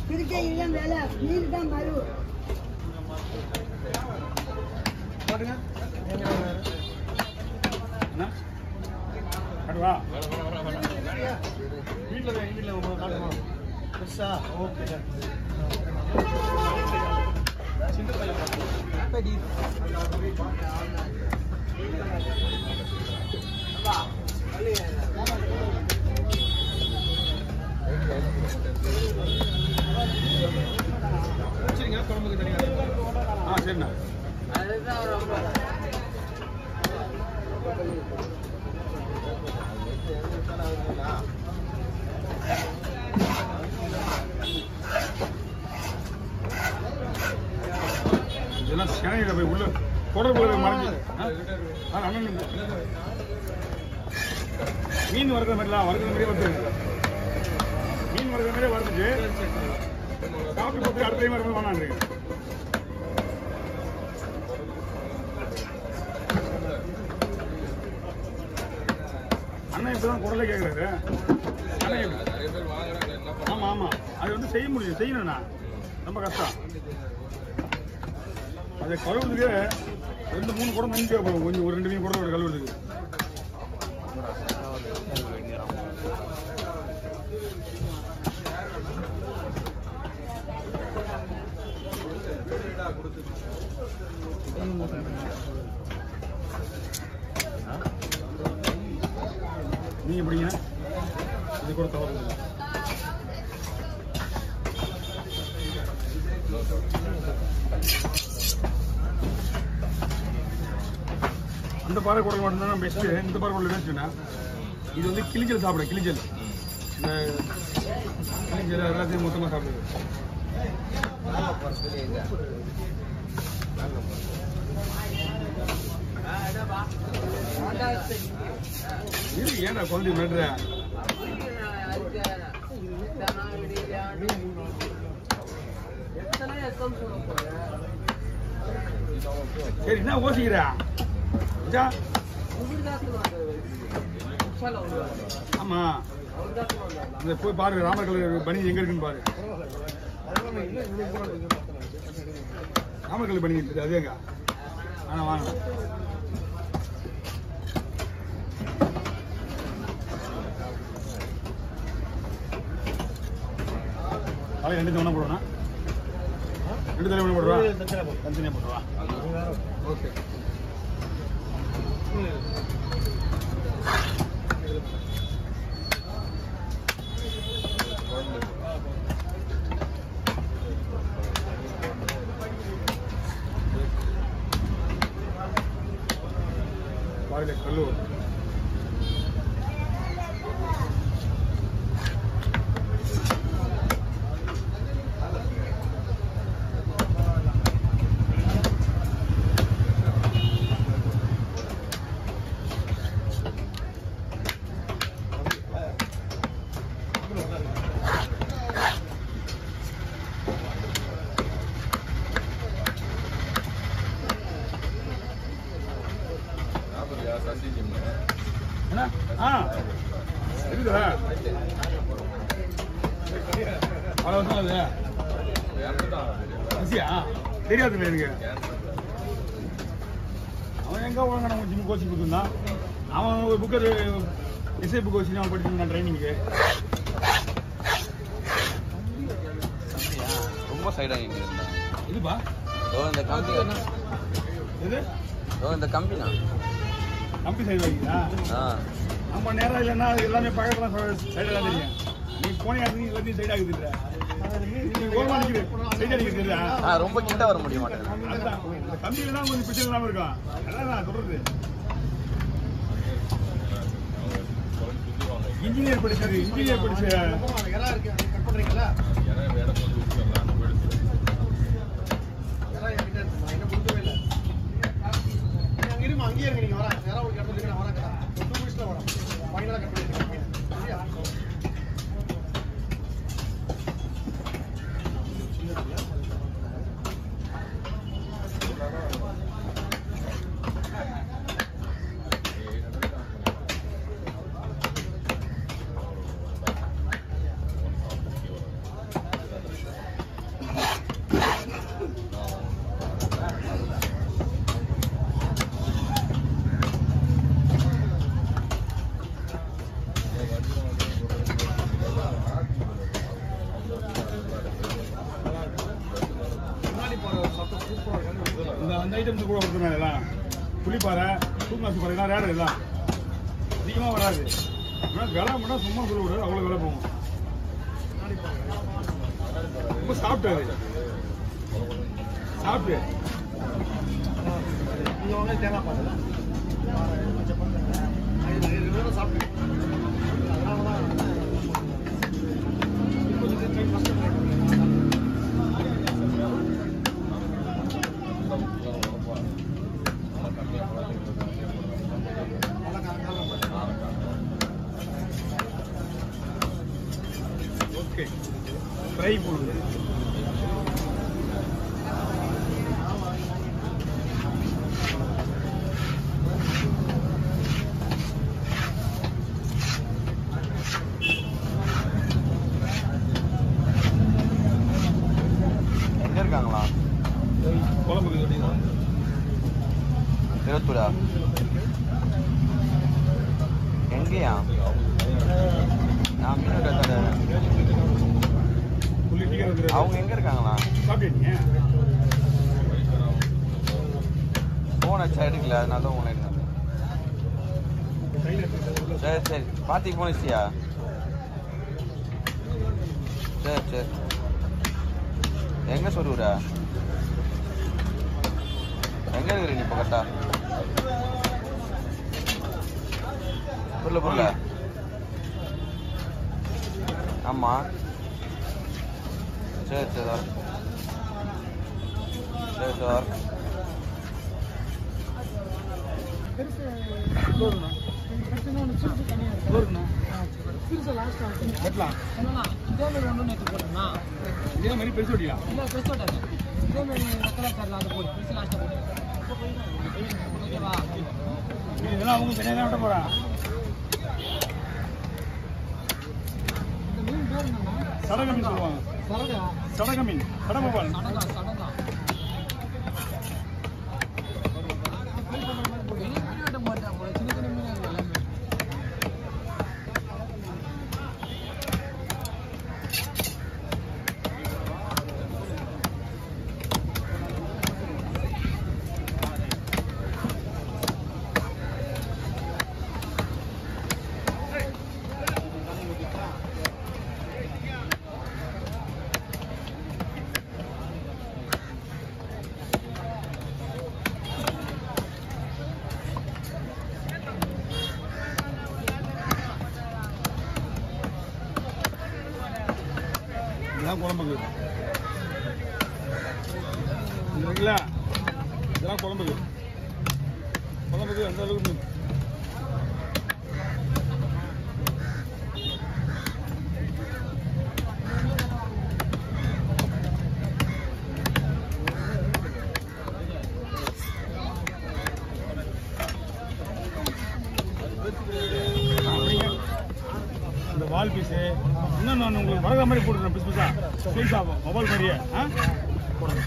திருக்கே இல்லை வேலை நீர் தான் மறு போட்டுங்க காட்டுவா வீட்டில் காட்டுமா பெருசா ஓகே சார் சின்ன பையன் வச்சுருங்க குழம்புக்கு தனியாக சரிண்ணா இதெல்லாம் சேனையில் போய் உள்ள தொடர்பு மறைஞ்சு மீன் வறுக்கிற மாதிரிலாம் வறுக்கிற மாதிரியே வந்து மீன் வறுக்கிற மாதிரியே வறுத்துட்டு சாப்பிட்டு பார்த்து அடுத்த டைம் வரும்போது வேணான்றீங்க அண்ணன் இப்பதான் குரலே கேட்குறாரு அண்ணன் ஆமா ஆமா அது வந்து செய்ய முடியும் செய்யணும்ண்ணா ரொம்ப கஷ்டம் அதை கழுவுறதுக்கு 2-3 குடம் தண்ணி தேவைப்படும் கொஞ்சம் ஒரு 2 மீன் குடம் கழுவுறதுக்கு நீங்க எப்படிங்க இது கூட தவறு அந்த பாறை குடல் மட்டும்தான் பெஸ்ட்டு இந்த பாறை குடல் வேணுச்சுன்னா இது வந்து கிளிஞ்சல் சாப்பிட கிளிஞ்சல் இந்த கிளிஞ்சல் எல்லாத்தையும் மொத்தமாக சாப்பிடுது இது ஏன்டா குழந்தை மேட்ற சரி என்ன யோசிக்கிறா ஆமா போய் பாரு ராமர் கல்லூரி பனி எங்க இருக்குன்னு பாரு ராமர் கல்லூரி பனி இருக்குது அதேங்க ஆனா வாங்க அவை 2 தவணை போடுவா 2 தவணை போடுவா தனித்தனியாக போடுவா ஓகே வாயில கல்லு என்ன இருக்குதா அவ்வளோ வருஷம் அது பசியா தெரியாது எனக்கு அவன் எங்கே ஒழுங்கா நம்ம ஜிம் கோச்சிங் கொடுத்துருந்தான் அவன் ஒரு புக்கு இசை புக் வச்சு அவன் படிச்சுருந்தான் ட்ரைனிங்கு ரொம்ப சைடாக இங்கே இருந்தா இதுப்பா இந்த கம்பி இது இந்த கம்பினா கம்பி சைடு வைக்கிறா நம்ம நேரம் இல்லைன்னா எல்லாமே பக்கத்தில் சைடாக தான் தெரியும் நீ போனே அது எல்லாத்தையும் சைடாக இருக்குதுன்ற ரொம்ப கிட்ட வர முடிய மாட்டேன் இந்த கம்பியில தான் கொஞ்சம் பிரச்சனை இல்லாமல் இருக்கும் அதான் நான் சொல்றது இன்ஜினியர் படிச்சது இன்ஜினியர் படிச்ச பண்றீங்களா அங்கேயே இருக்கு நீங்க வரேன் யாராவது ஒரு இடத்துல நான் வரேன் 2 மினிட்ஸ்ல வரேன் ஃபைனலா கட் பண்ணிருக்கேன் அந்த ஐட்டம்ஸ் கூட கொடுத்துருந்தாங்க எல்லாம் புளிப்பாறை தூங்காசு பாறைலாம் ரேடு எல்லாம் அதிகமாக வராது ஆனால் விலை மட்டும் சும்மா சொல்ல விடாது அவ்வளோ விலை போகும் ரொம்ப சாப்பிட்டு அது சாப்பிட்டு ஓகே ஃப்ரை போடுங்க எங்க இருக்காங்களா குழம்புக்கு சொல்லிங்களா இருபத்தூரா எங்கேயா நான் மீனோட கடை புள்ளி டீ கடை அவங்க எங்க இருக்காங்களா சாப்பிட்டீங்க போன் அச்சா எடுக்கல அதனால தான் உங்களை சரி சரி பார்த்திக்கு போன் வச்சியா சரி சரி எங்க சொல்லுற எங்க இருக்கிற நீ இப்போ கரெக்டா புரியல புரியல ஆமா சரி சரி சார் சரி சார் இதே மாதிரி பெருசு ஓட்டிக்கலாம் இதெல்லாம் அவங்க தனியாக தான் விட்ட போறான் சடக மீன் சொல்லுவாங்க சடக மீன் சடகபால் இதெல்லாம் குழம்புக்கு இருக்குல்ல இதெல்லாம் குழம்புக்கு அந்த அளவுக்கு இந்த வால் பீஸு இன்னும் நான் உங்களுக்கு வளர்கிற மாதிரி போட்டுருக்கேன் பீஸ் பீஸா ஸ்வீட் ஆகும் மொபைல் மாதிரியே போடுங்க